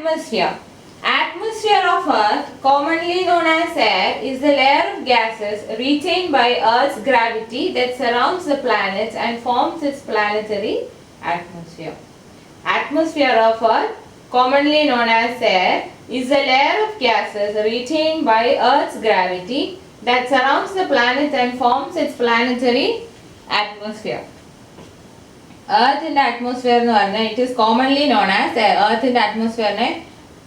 Atmosphere. Atmosphere of Earth, commonly known as air, is the layer of gases retained by Earth's gravity that surrounds the planet and forms its planetary atmosphere. Atmosphere of Earth, commonly known as air, is a layer of gases retained by Earth's gravity that surrounds the planet and forms its planetary atmosphere. എർത്തിൻ്റെ atmosphere എന്ന് പറഞ്ഞാൽ it is commonly known as air. എർത്തിൻ്റെ അറ്റ്മോസ്ഫിയറിനെ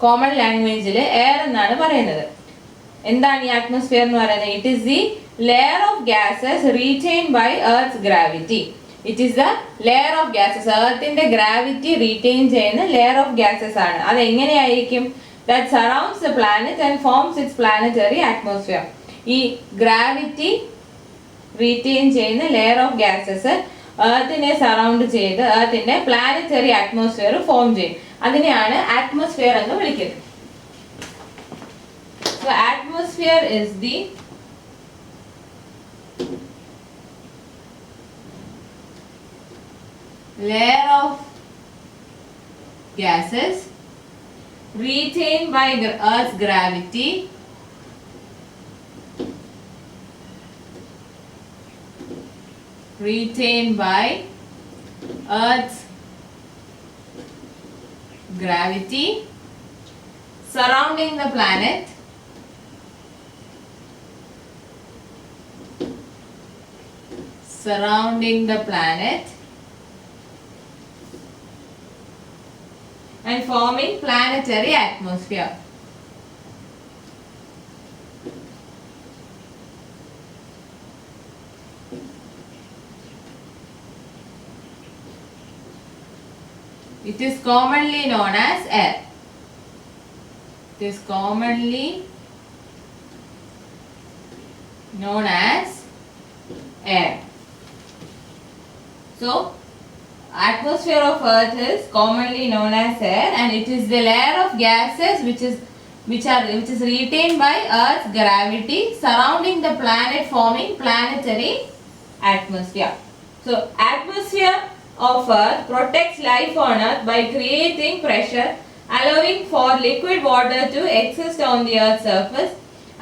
common ലാംഗ്വേജിൽ air എന്നാണ് പറയുന്നത്. എന്താണ് ഈ അറ്റ്മോസ്ഫിയർ എന്ന് പറയുന്നത്? It is the layer of gases retain by earth's gravity. It is the layer of gases. എർത്തിൻ്റെ ഗ്രാവിറ്റി റീറ്റെയിൻ ചെയ്യുന്ന ലെയർ ഓഫ് ഗ്യാസസ് ആണ്. അതെങ്ങനെയായിരിക്കും? That surrounds the planet and forms its planetary atmosphere. ഈ gravity retain ചെയ്യുന്ന layer of gases എർത്തിനെ surround ചെയ്ത് എർത്തിന്റെ planetary atmosphere form ചെയ്യും. അതിനെയാണ് അറ്റ്മോസ്ഫിയർ എന്ന് വിളിക്കുന്നത്. So atmosphere is the layer of gases retained by Earth's gravity surrounding the planet and forming planetary atmosphere. It is commonly known as air. It is commonly known as air. So, atmosphere of Earth is commonly known as air, and it is the layer of gases which is retained by Earth's gravity surrounding the planet, forming planetary atmosphere. So, atmosphere of Earth protects life on Earth by creating pressure, allowing for liquid water to exist on the Earth's surface,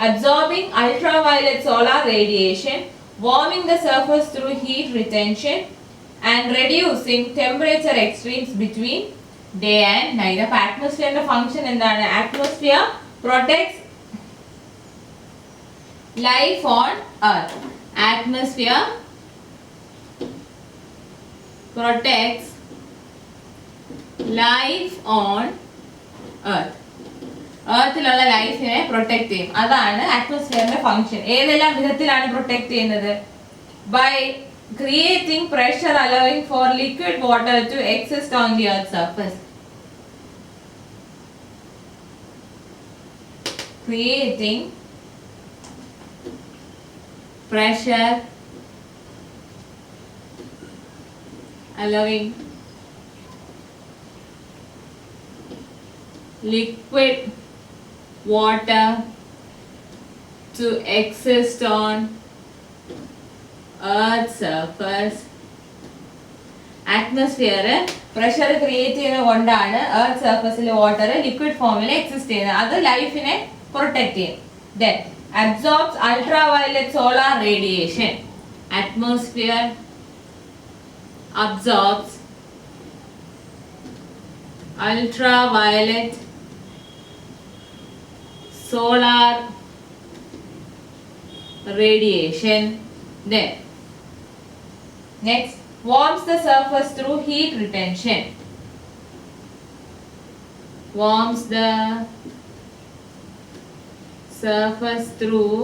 absorbing ultraviolet solar radiation, warming the surface through heat retention, and reducing temperature extremes between day and night. അപ്പോൾ അറ്റ്മോസ്ഫിയറിന്റെ function എന്താണ്? Atmosphere protects life on earth. Atmosphere protects life on earth. എർത്തിലുള്ള ലൈഫിനെ protect ചെയ്യും. അതാണ് അറ്റ്മോസ്ഫിയറിന്റെ function. ഏതെല്ലാം വിധത്തിലാണ് protect ചെയ്യുന്നത്? By creating pressure allowing for liquid water to exist on the earth surface. Creating pressure allowing liquid water to exist on Earth's surface. Atmosphere pressure create ചെയ്യുന്നത് കൊണ്ടാണ് earth സർഫസിൽ water liquid ഫോമിൽ exist ചെയ്യുന്നത്. അത് ലൈഫിനെ protect ചെയ്യും. Then absorbs ultraviolet solar radiation. Atmosphere absorbs ultraviolet solar radiation. Then next, warms the surface through heat retention. Warms the surface through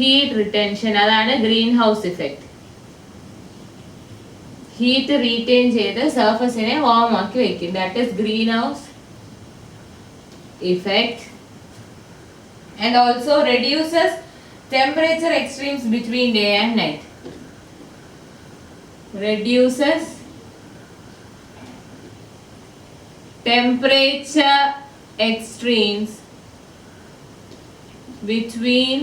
heat retention. അതാണ് green house effect. Heat retain ചെയ്ത് സർഫസിനെ warm ആക്കി വെക്കും. That is green house effect. And also reduces temperature extremes between day and night. Reduces temperature extremes between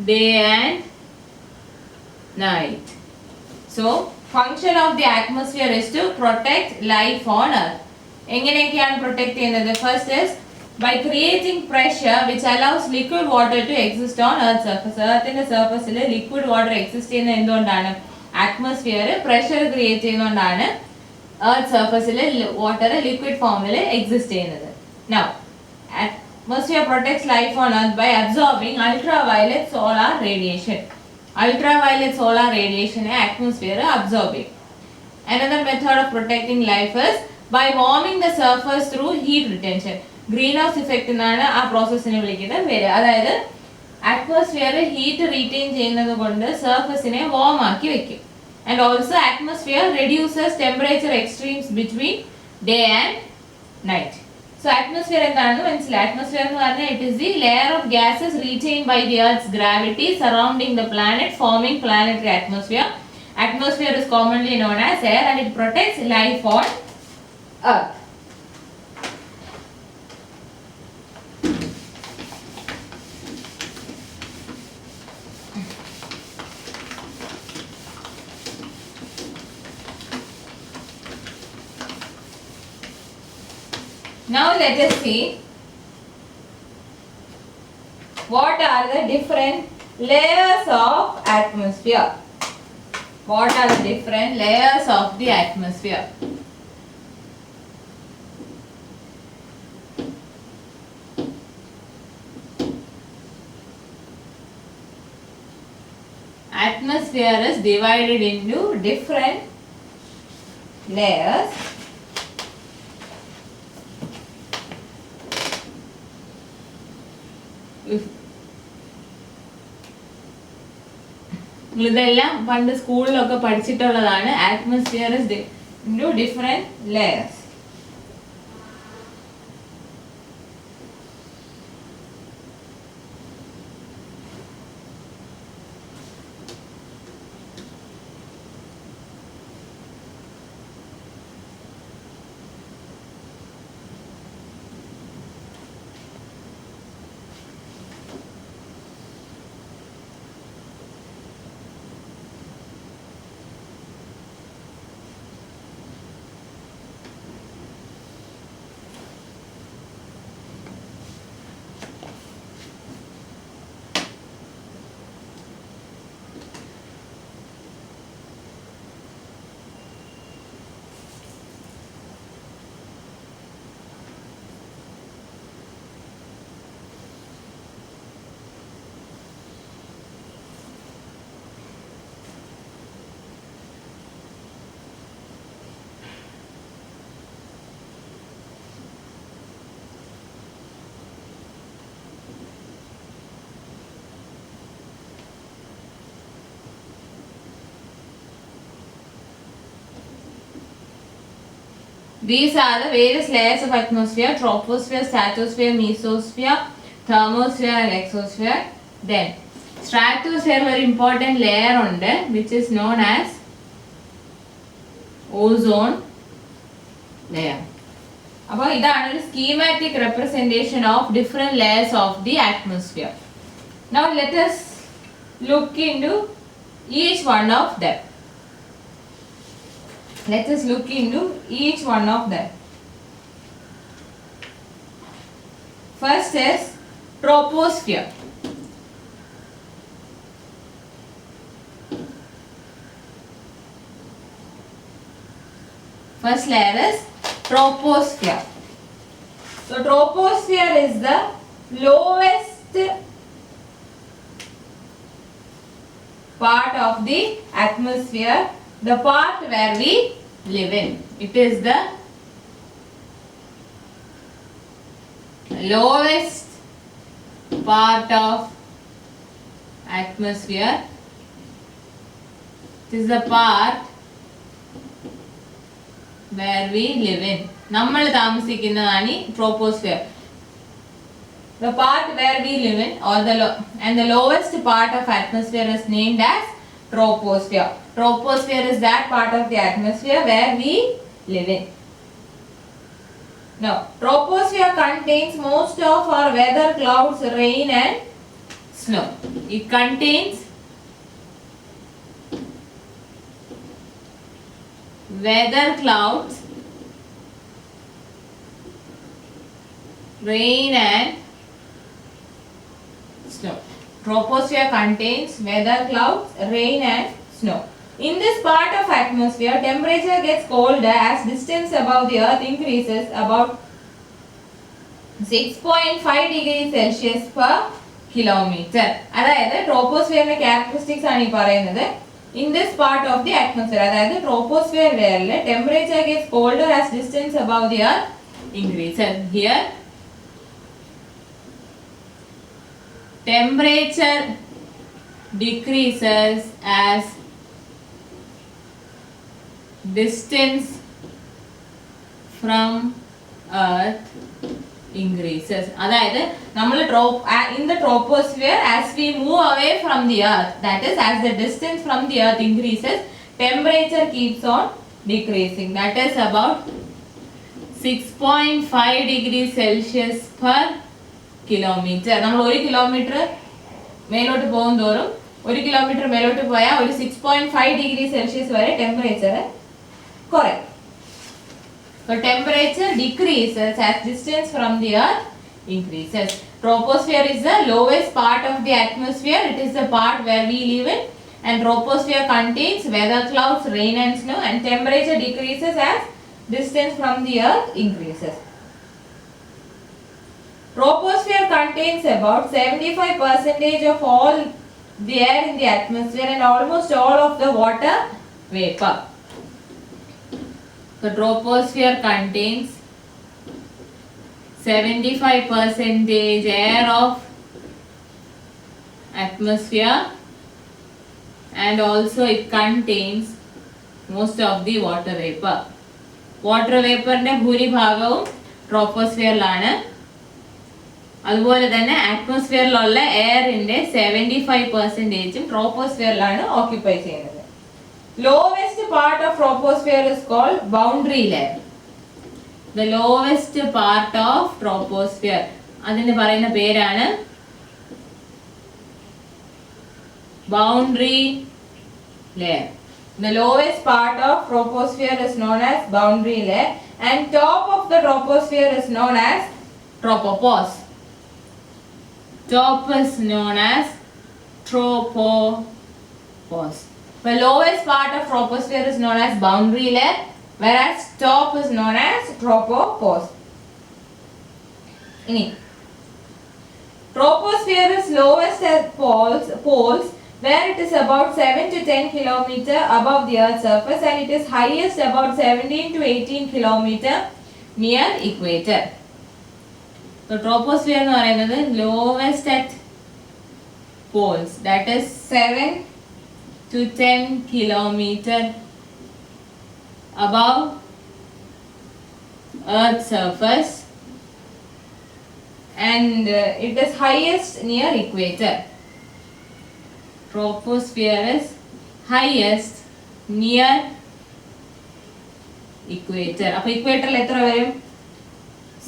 day and night. So function of the atmosphere is to protect life on earth. എങ്ങനെയൊക്കെയാണ് protect ചെയ്യുന്നത്? First is by creating pressure which allows liquid water to exist on earth surface. എർത്തിന്റെ സർഫസിൽ liquid water exist ചെയ്യുന്നത് എന്തുകൊണ്ടാണ്? Atmosphere pressure create ചെയ്യുന്നതുകൊണ്ടാണ് earth സർഫസിൽ water liquid ഫോമിൽ exist ചെയ്യുന്നത്. Now, atmosphere protects life on earth by absorbing ultraviolet solar radiation. Ultraviolet solar radiation atmosphere absorbing. Another method of protecting life is by warming the surface through heat retention. Greenhouse effect എന്നാണ് ആ പ്രോസസ്സിനെ വിളിക്കുന്നത് പേര്. അതായത് atmosphere heat retain ചെയ്യുന്നത് കൊണ്ട് സർഫസിനെ warm ആക്കി വെക്കും. And also atmosphere reduces temperature extremes between day and night. So atmosphere എന്താണെന്ന് മനസ്സിലായി. അറ്റ്മോസ്ഫിയർ എന്ന് പറഞ്ഞാൽ it is the layer of gases retain by the earth gravity surrounding the planet forming planetary atmosphere. Atmosphere is commonly known as air and it protects life on earth. Now let us see what are the different layers of atmosphere. What are the different layers of the atmosphere? Atmosphere is divided into different layers. ഇതെല്ലാം പണ്ട് സ്കൂളിലൊക്കെ പഠിച്ചിട്ടുള്ളതാണ്. Atmosphere is into different layers. These are the various layers of atmosphere: troposphere, stratosphere, mesosphere, thermosphere and exosphere. Then stratosphere very important layer ഉണ്ട് which is known as ozone layer. അപ്പോൾ ഇതാണ് ഒരു schematic representation of different layers of the atmosphere. Now let us look into each one of them. Let us look into each one of them. First is troposphere. First layer is troposphere. So troposphere is the lowest part of the atmosphere, the part where we live in. It is the lowest part of atmosphere. It is the part where we live in. നമ്മൾ താമസിക്കുന്നതാണ് troposphere. The part where we live in, or the lowest part of atmosphere is named as troposphere. Troposphere is that part of the atmosphere where we live in. Now, troposphere contains most of our weather, clouds, rain and snow. It contains weather clouds, rain and snow. Troposphere contains weather clouds, rain and snow. In this part of atmosphere, temperature gets colder as distance above the earth increases about 6.5 degrees Celsius per kilometer. അതായത് ട്രോപ്പോസ്ഫിയറിന്റെ characteristics ആണ് ഈ പറയുന്നത്. In this part of the atmosphere, അതായത് troposphere ലെയറിൽ temperature gets colder as distance above the earth increases. Here temperature decreases as distance from earth increases. അതായത് നമ്മൾ in the troposphere, as we move away from the earth, that is as the distance from the earth increases, temperature keeps on decreasing. That is about 6.5 degrees Celsius per kilometer. നമ്മൾ 1 kilometre മേലോട്ട് പോകും തോറും 1 kilometre മേലോട്ട് പോയാൽ ഒരു 6.5 degree Celsius വരെ temperature കുറയും. So temperature decreases as distance from the earth increases. Troposphere is the lowest part of the atmosphere. It is the part where we live in, and troposphere contains weather clouds, rain and snow, and temperature decreases as distance from the earth increases. Troposphere contains about 75% of all the air in the atmosphere and almost all of the water vapor. The troposphere contains 75% air of atmosphere, and also it contains most of the water vapor. Water vapor ന്റെ ഭൂരിഭാഗവും ട്രോപ്പോസ്ഫിയറിലാണ്. അതുപോലെ തന്നെ അറ്റ്മോസ്ഫിയറിലുള്ള എയറിന്റെ 75% ട്രോപ്പോസ്ഫിയറിലാണ് occupy ചെയ്യുന്നത്. Lowest part of troposphere is called boundary layer. The lowest part of troposphere, അതിന് പറയുന്ന പേരാണ് boundary layer. The lowest part of troposphere is known as boundary layer, and top of the troposphere is known as tropopause. Top is known as tropopause. The lowest part of troposphere is known as boundary layer, whereas top is known as tropopause. Troposphere is lowest at poles where it is about 7 to 10 kilometer above the earth's surface, and it is highest about 17 to 18 kilometer near equator. So troposphere എന്ന് പറയുന്നത് lowest at poles, that is 7 to 10 kilometer above earth's surface, and it is highest near equator. Troposphere is highest near equator. അപ്പോൾ ഇക്വേറ്ററിൽ എത്ര വരും?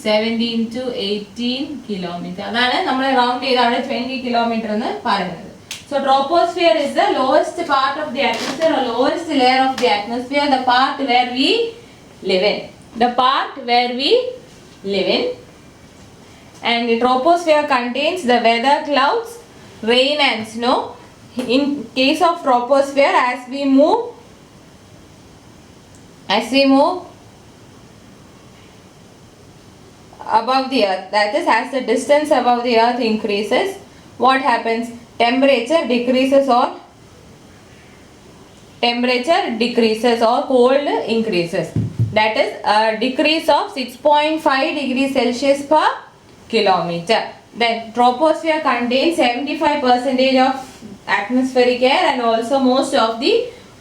17 to 18 kilometer. അതാണ് നമ്മൾ round ചെയ്ത് അവിടെ 20 kilometer എന്ന് പറയുന്നത്. So troposphere is the lowest part of the atmosphere, or lowest layer of the atmosphere, the part where we live in. The part where we live in. And the troposphere contains the weather clouds, rain and snow. In case of troposphere, as we move above the earth, that is as the distance above the earth increases, what happens? Temperature decreases or cold increases. That is a decrease of 6.5 degrees Celsius per kilometer. Then troposphere contains 75% of atmospheric air and also most of the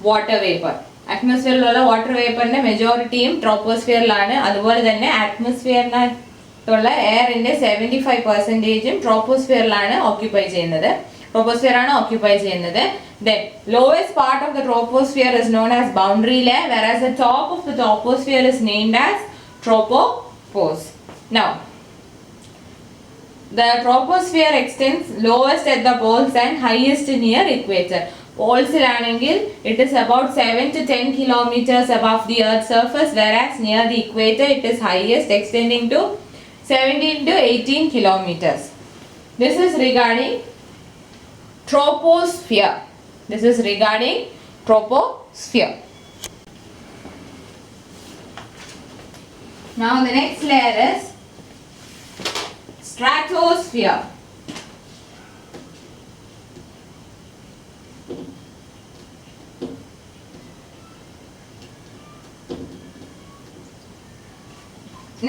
water vapor. അറ്റ്മോസ്ഫിയറിലുള്ള water വേപ്പറിന്റെ മെജോറിറ്റിയും ട്രോപ്പോസ്ഫിയറിലാണ്. അതുപോലെ തന്നെ അറ്റ്മോസ്ഫിയറിനകത്തുള്ള എയറിന്റെ 75% ട്രോപ്പോസ്ഫിയറിലാണ് occupy ചെയ്യുന്നത്. Then lowest part of the troposphere is known as boundary layer, whereas the top of the troposphere is named as tropopause. Now the troposphere extends lowest at the poles and highest near equator. പോൾസിലാണെങ്കിൽ it is about 7 to 10 kilometers above the earth's surface, whereas near the equator it is highest, extending to 17 to 18 kilometers. This is regarding troposphere. This is regarding troposphere. Now the next layer is stratosphere.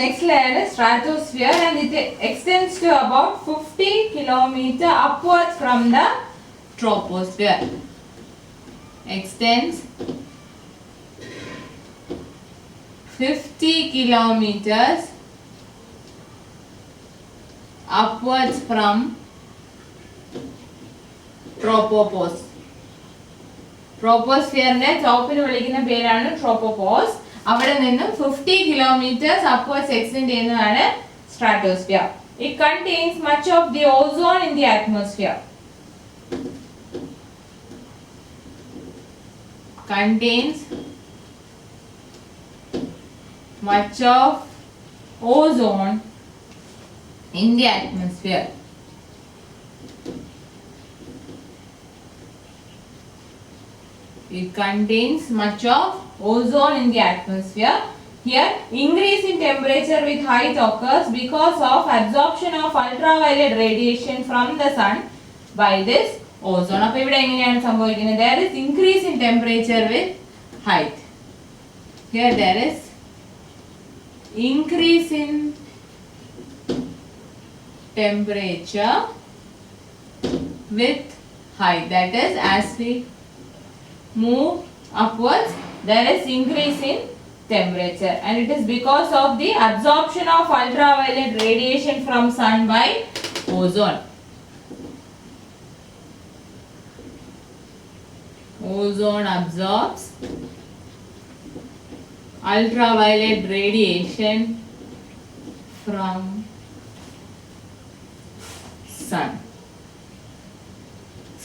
Next layer is stratosphere, and it extends to about 50 kilometer upwards from the troposphere. Extends 50 kilometers upwards from tropopause. ട്രോപ്പോസ്ഫിയറിന്റെ ടോപ്പിന് വിളിക്കുന്ന പേരാണ് ട്രോപ്പോപോസ്. അവിടെ നിന്നും 50 kilometers upwards extend ചെയ്യുന്നതാണ് stratosphere. It contains much of the ozone in the atmosphere. Contains much of ozone in the atmosphere. It contains much of ozone in the atmosphere. Here, increase in temperature with height occurs because of absorption of ultraviolet radiation from the sun by this ozone. അപ്പോൾ ഇവിടെ എങ്ങനെയാണ് സംഭവിക്കുന്നത്? There is increase in temperature with height. Here there is increase in temperature with height. That is, as we move upwards, there is increase in temperature, and it is because of the absorption of ultraviolet radiation from sun by ozone. Ozone absorbs ultraviolet radiation from sun.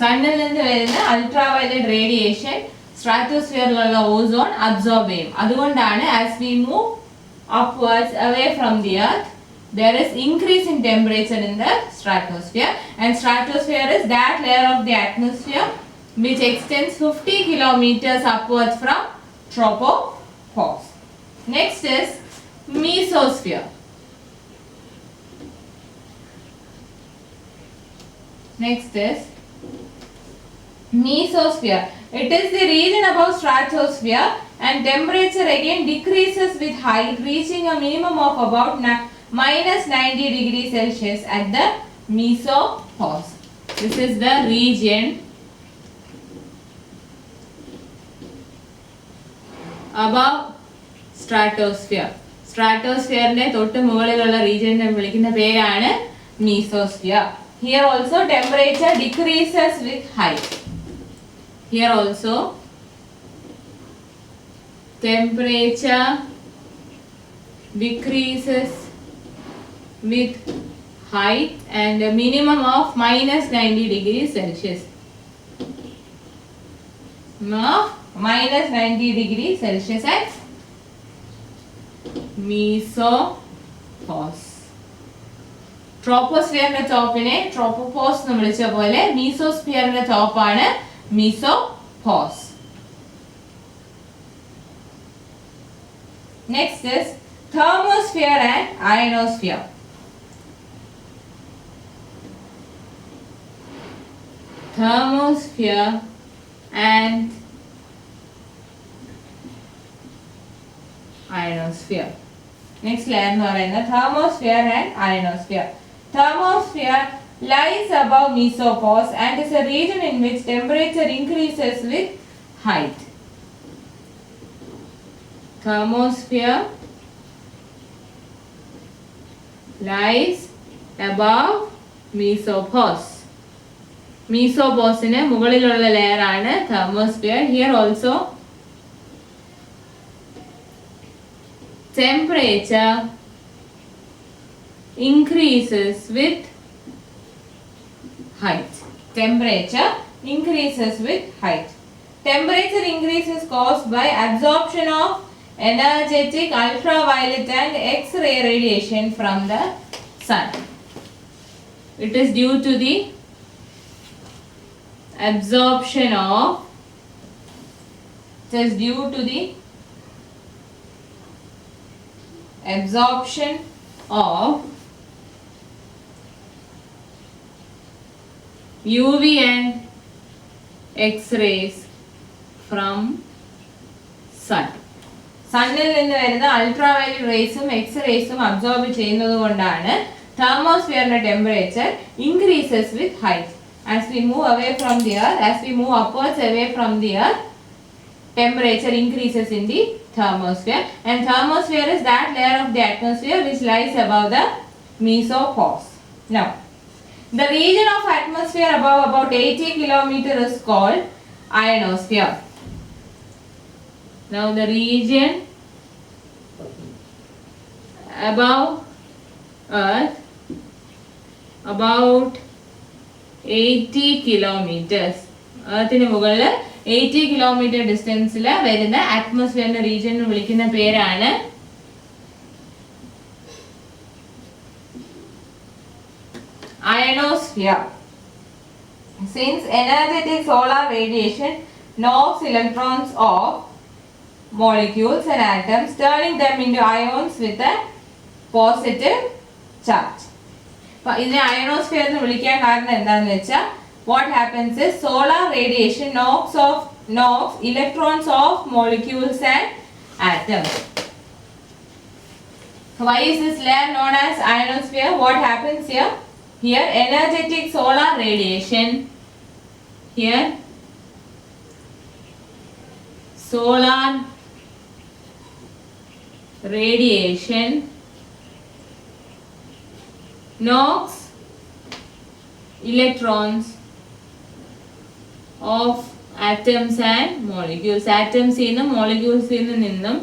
സണ്ണിൽ നിന്ന് വരുന്ന ultraviolet radiation സ്ട്രാറ്റോസ്ഫിയറിലുള്ള ozone absorb ചെയ്യും. അതുകൊണ്ടാണ് as we move upwards away from the earth, there is increase in temperature in the stratosphere, and stratosphere is that layer of the atmosphere which extends 50 kilometers upwards from tropopause. Next is mesosphere. Next is mesosphere. It is the region above stratosphere, and temperature again decreases with height, reaching a minimum of about minus 90 degrees Celsius at the mesopause. This is the region above stratosphere. സ്ട്രാറ്റോസ്ഫിയറിന്റെ തൊട്ട് മുകളിലുള്ള റീജിയനെ വിളിക്കുന്ന പേരാണ് mesosphere. Here also temperature decreases with height. Here also temperature decreases with height and a minimum of minus 90 degrees Celsius. Minus 90 degrees Celsius at mesopause. ട്രോപ്പോസ്ഫിയറിന്റെ ടോപ്പിനെ ട്രോപ്പോപോസ് എന്ന് വിളിച്ച പോലെ മീസോസ്ഫിയറിന്റെ ടോപ്പാണ് mesopause. Next is thermosphere and ionosphere. Thermosphere and ionosphere. Next layer എന്ന് പറയുന്നത് thermosphere and ionosphere. Thermosphere lies above mesopause and is a region in which temperature increases with height. Thermosphere lies above mesopause. Mesopause-ന് മുകളിലുള്ള layer ആണ് thermosphere. Here also temperature increases with height. Temperature increases with height. Temperature increase is caused by absorption of energetic ultraviolet and X-ray radiation from the sun. It is due to the absorption of UV and X-rays from sun. സണ്ണിൽ നിന്ന് വരുന്ന ultraviolet റേസും X റേസും absorb ചെയ്യുന്നത് കൊണ്ടാണ് thermosphere temperature increases with height. As we move away from the earth, as we move upwards away from the earth, temperature increases in the thermosphere, and thermosphere is that layer of the atmosphere which lies above the mesopause. Now, the region of atmosphere above about 80 km is called ionosphere. Now, the region above earth about 80 kilometers. എർത്തിന് മുകളിൽ 80 kilometre ഡിസ്റ്റൻസിൽ വരുന്ന അറ്റ്മോസ്ഫിയറിന്റെ region വിളിക്കുന്ന പേരാണ് ionosphere. Since energetic solar radiation knocks electrons off molecules and atoms, turning them into ions with a positive charge. ഇതിനെ ionosphere എന്ന് വിളിക്കാൻ കാരണം എന്താണെന്ന് വെച്ചാൽ what happens is solar radiation knocks electrons off molecules and atoms. Why is this layer known as ionosphere? What happens here? Here energetic solar radiation, here solar radiation knocks electrons of atoms and molecules. Atoms in molecules in നിന്നും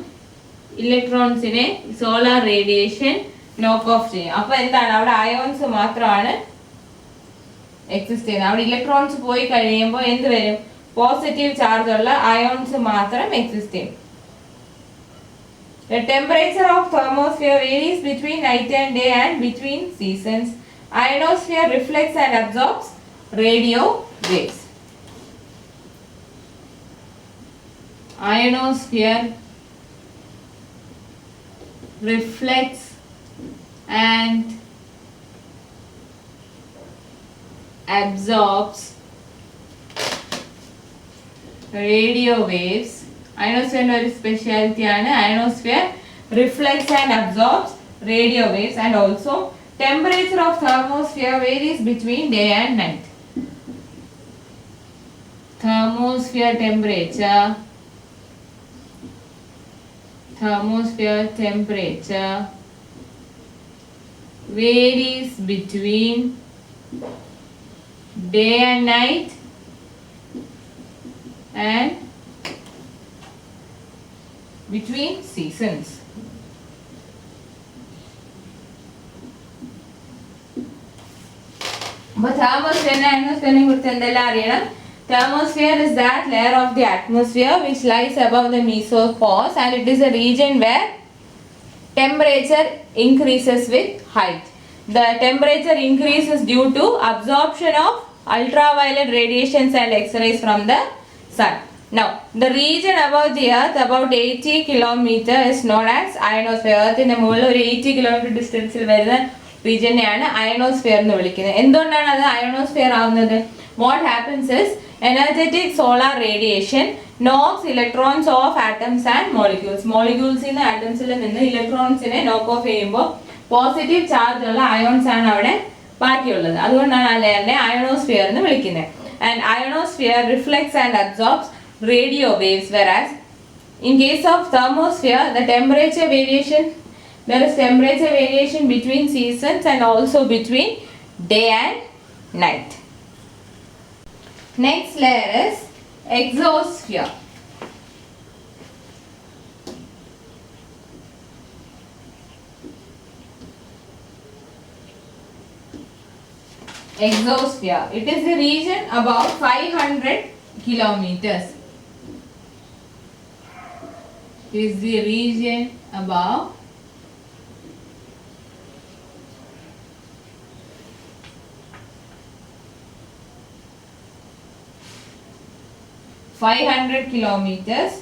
ഇലക്ട്രോൺസിനെ solar radiation നോക്ക് of ചെയ്യും. അപ്പോൾ എന്താണ് അവിടെ ions മാത്രമാണ് exist ചെയ്യുന്നത്. അവിടെ electrons പോയി കഴിയുമ്പോൾ എന്ത് വരും? പോസിറ്റീവ് ചാർജ് ഉള്ള അയോൺസ് മാത്രം എക്സിസ്റ്റ് ചെയ്യും. The temperature of thermosphere varies between night and day and between seasons. Ionosphere reflects and absorbs radio waves. Ionosphere reflects and absorbs radio waves. Ionosphere ഒരു സ്പെഷ്യാലിറ്റി ആണ്. Ionosphere reflects and absorbs radio waves, and also temperature of thermosphere varies between day and night. Thermosphere temperature varies between day and night and between seasons. അപ്പോൾ thermosphere ionosphere കുറിച്ച് എന്തെല്ലാം അറിയണം? Thermosphere is that layer of the atmosphere which lies above the mesopause, and it is a region where temperature increases with height. The temperature increase is due to absorption of ultraviolet radiations and X-rays from the sun. Now, the region above the earth about 80 km is known as ionosphere. എർത്തിന്റെ മുകളിൽ ഒരു 80 kilometre ഡിസ്റ്റൻസിൽ വരുന്ന റീജിയനെയാണ് ionosphere എന്ന് വിളിക്കുന്നത്. എന്തുകൊണ്ടാണ് അത് ionosphere ആവുന്നത്? What happens is energetic solar radiation knocks electrons off atoms and molecules. Molecules in atoms-ൽ നിന്ന് ഇലക്ട്രോൺസിനെ knock off ചെയ്യുമ്പോൾ പോസിറ്റീവ് ചാർജ് ഉള്ള അയോൺസ് ആണ് അവിടെ ബാക്കിയുള്ളത്. അതുകൊണ്ടാണ് ആ ലെയറിനെ അയനോസ്ഫിയർ എന്ന് വിളിക്കുന്നത്. And ionosphere reflects and absorbs radio waves, whereas in case of thermosphere there is temperature variation between seasons and also between day and night. Next layer is exosphere. Exosphere. It is the region above 500 kilometers. It is the region above 500 kilometers.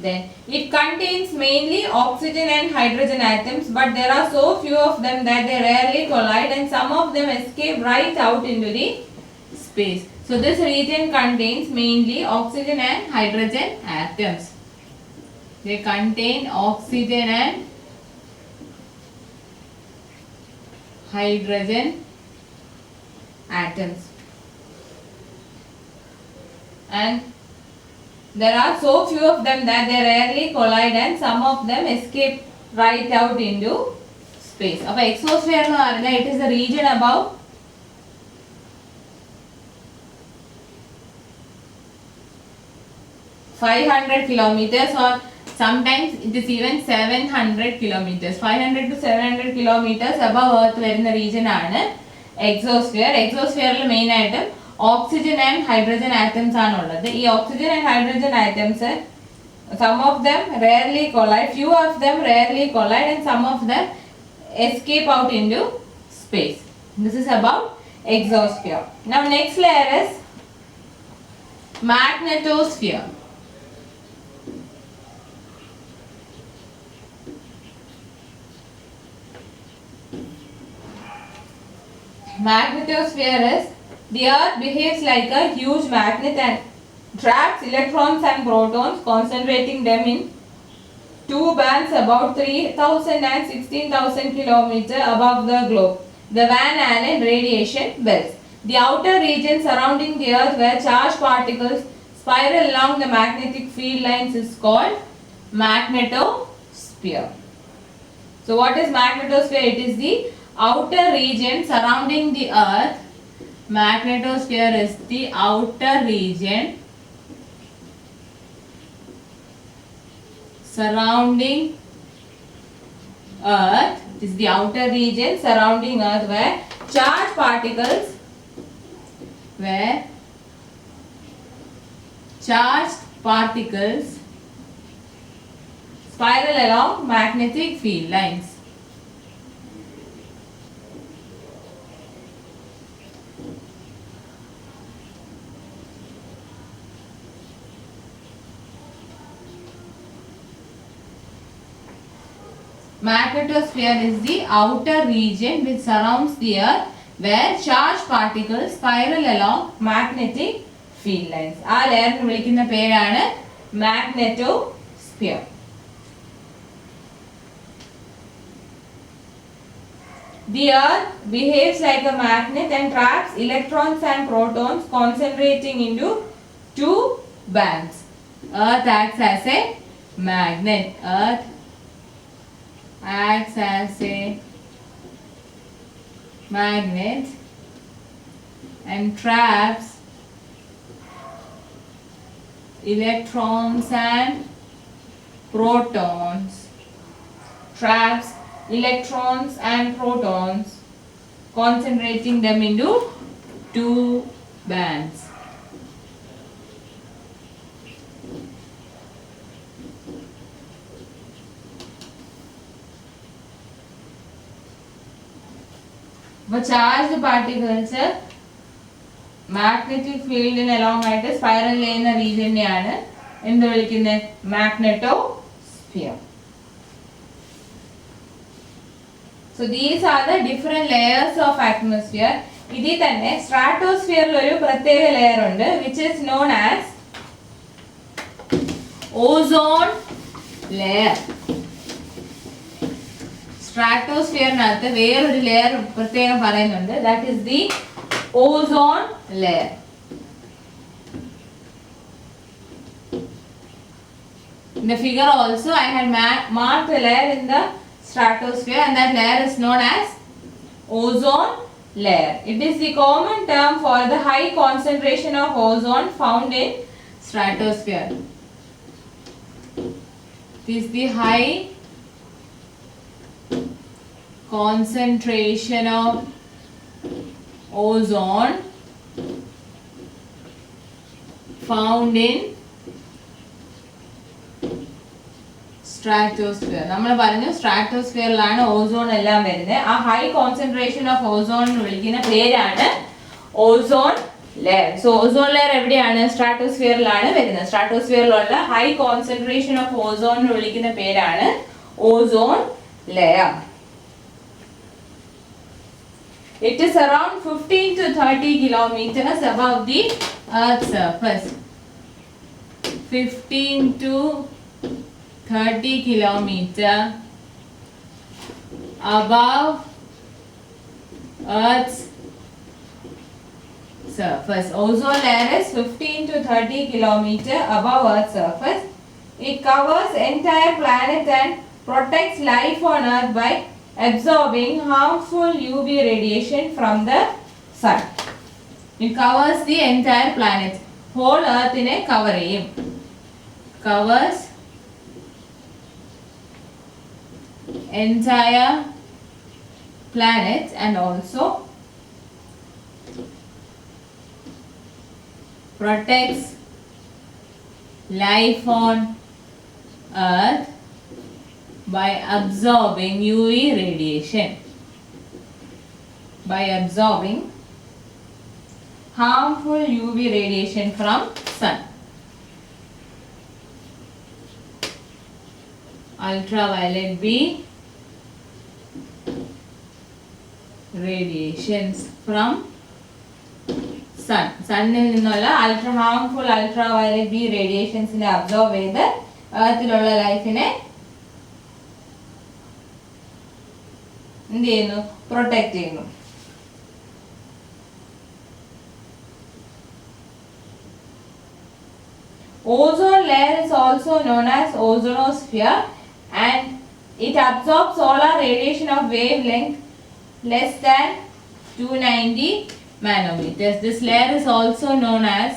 Then it contains mainly oxygen and hydrogen atoms, but there are so few of them that they rarely collide and some of them escape right out into the space. So this region contains mainly oxygen and hydrogen atoms. They contain oxygen and hydrogen atoms. And there are so few of them that they rarely collide and some of them escape right out into space. അപ്പോൾ exosphere എന്ന് പറഞ്ഞാൽ it is the region above 500 kilometers or sometimes it is even 700 kilometers. 500 to 700 kilometers above earth വരുന്ന region ആണ് exosphere. exosphere main ആയിട്ട് oxygen and hydrogen atoms ആണുള്ളത്. ഈ oxygen and hydrogen atoms some of them rarely collide, few of them rarely collide and some of them escape out into space. This is about exosphere. Now next layer is magnetosphere. Magnetosphere is the earth behaves like a huge magnet and traps electrons and protons, concentrating them in two bands about 3000 and 16,000 kilometers above the globe, the Van Allen radiation belts. The outer region surrounding the earth where charged particles spiral along the magnetic field lines is called magnetosphere. So what is magnetosphere? It is the outer region surrounding the earth. Magnetosphere is the outer region surrounding earth. It is the outer region surrounding earth where charged particles spiral along magnetic field lines. Magnetosphere is the outer region which surrounds the earth where charged particles spiral along magnetic field lines. ആ ലെയറിനെ വിളിക്കുന്ന പേരാണ് magnetosphere. The earth behaves like a magnet and traps electrons and protons, concentrating into two bands. Earth acts as a magnet. Earth acts as a magnet and traps electrons and protons. Concentrating them into two bands. അപ്പോൾ charged particles magnetic ഫീൽഡിന് along ആയിട്ട് spiral ചെയ്യുന്ന റീജിയനെയാണ് എന്ത് വിളിക്കുന്നത്? മാഗ്നെറ്റോസ്ഫിയർ. So these are the different layers of atmosphere. ഇതിൽ തന്നെ സ്ട്രാറ്റോസ്ഫിയറിൽ ഒരു പ്രത്യേക ലെയർ ഉണ്ട് which is known as ozone layer. സ്ട്രാറ്റോസ്ഫിയറിനകത്ത് വേറൊരു ലെയർ പ്രത്യേകം പറയുന്നുണ്ട്, that is the ozone layer. In the figure also I had marked a layer in the stratosphere and that layer is known as ozone layer. It is the common term for the high concentration of ozone found in stratosphere. It is the high concentration of ozone found in stratosphere. നമ്മൾ പറഞ്ഞു സ്ട്രാറ്റോസ്ഫിയറിലാണ് ozone എല്ലാം വരുന്നത്. ആ high concentration of ozone എന്ന് വിളിക്കുന്ന പേരാണ് ozone layer. So ozone layer എവിടെയാണ്? സ്ട്രാറ്റോസ്ഫിയറിലാണ് വരുന്നത്. സ്ട്രാറ്റോസ്ഫിയറിലുള്ള ഹൈ കോൺസെൻട്രേഷൻ ഓഫ് ഓസോൺ എന്ന് വിളിക്കുന്ന പേരാണ് ozone layer. It is around 15 to 30 kilometers above the Earth's surface. 15 to 30 kilometer above Earth's surface. Ozone layer is 15 to 30 kilometer above Earth's surface. It covers entire planet and protects life on Earth by absorbing harmful UV radiation from the sun. It covers the entire planet. Whole Earth in a cover ചെയ്യും. Covers entire planet and also protects life on Earth by absorbing UV radiation. By absorbing harmful UV radiation from sun. Ultraviolet B radiations from sun. സണ്ണിൽ നിന്നുള്ള harmful ultraviolet B radiationsനെ absorb ചെയ്ത് എർത്തിലുള്ള ലൈഫിനെ എന്ത് ചെയ്യുന്നു? Protect ചെയ്യുന്നു. Ozone layer is also known as ozonosphere and it absorbs solar radiation of wavelength less than 290 nanometers. This layer is also known as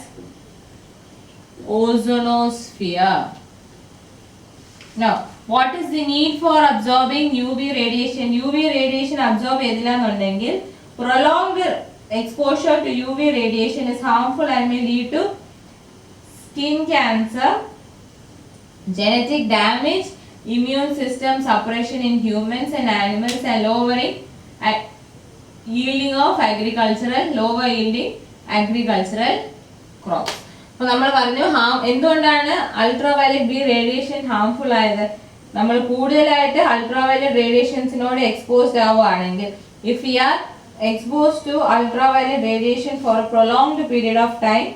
ozonosphere. Now, what is the need for absorbing UV radiation? UV radiation absorb ചെയ്തില്ലാന്നുണ്ടെങ്കിൽ prolonged exposure to UV radiation is harmful and may lead to skin cancer, genetic damage, immune system suppression in humans and animals, and lowering yielding of lower yielding agricultural crops. അപ്പോൾ നമ്മൾ പറഞ്ഞു എന്തുകൊണ്ടാണ് ultraviolet B radiation harmful ആയത്? നമ്മൾ കൂടുതലായിട്ട് ultraviolet റേഡിയേഷൻസിനോട് exposed ആവുകയാണെങ്കിൽ, if you are exposed to ultraviolet radiation for a prolonged period of time,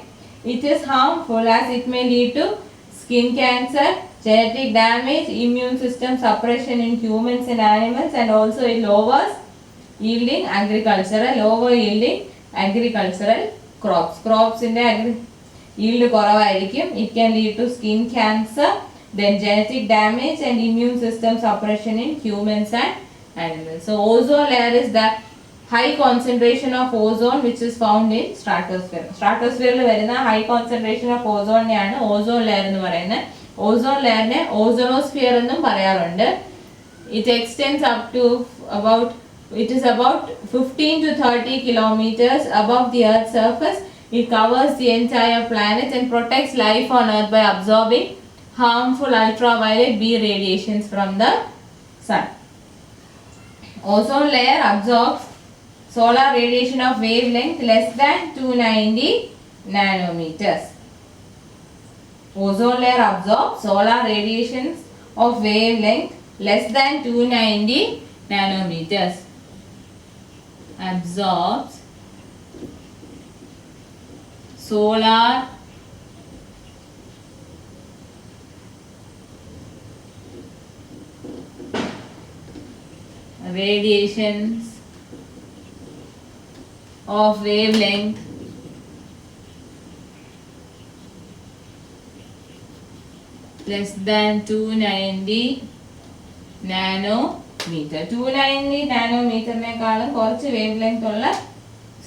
it is harmful as it may lead to skin cancer, genetic damage, immune system suppression in humans and animals, and also it lowers yielding agricultural crops. Crops in the yield കുറവായിരിക്കും. It can lead to skin cancer, then genetic damage and immune system suppression in humans and animals. So ozone layer is the high concentration of ozone which is found in stratosphere. Stratosphere വരുന്ന high concentration of ozone നെയാണ് ozone layer എന്ന് പറയുന്നത്. Ozone layer നെ ozonosphere എന്നും പറയാറുണ്ട്. It extends up to about 15 to 30 kilometers above the Earth's surface. It covers the entire planet and protects life on Earth by absorbing harmful ultraviolet B radiations from the sun. Ozone layer absorbs solar radiation of wavelength less than 290 nanometers. Ozone layer absorbs solar radiations of wavelength less than 290 nanometers. Absorbs solar radiations of wavelength less than 290 nanometer. 290 നാനോമീറ്ററിനേക്കാളും കുറച്ച് wave length ഉള്ള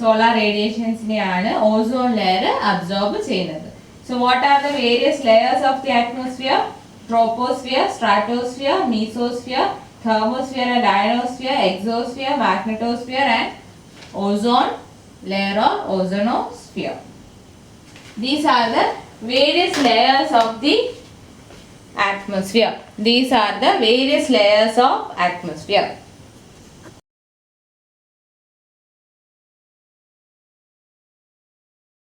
solar റേഡിയേഷൻസിനെയാണ് ozone layer absorb ചെയ്യുന്നത്. So what are the various layers of the atmosphere? Troposphere, stratosphere, mesosphere, thermosphere and ionosphere, exosphere, magnetosphere and ozone layer or ozonosphere. These are the various layers of the atmosphere. These are the various layers of atmosphere.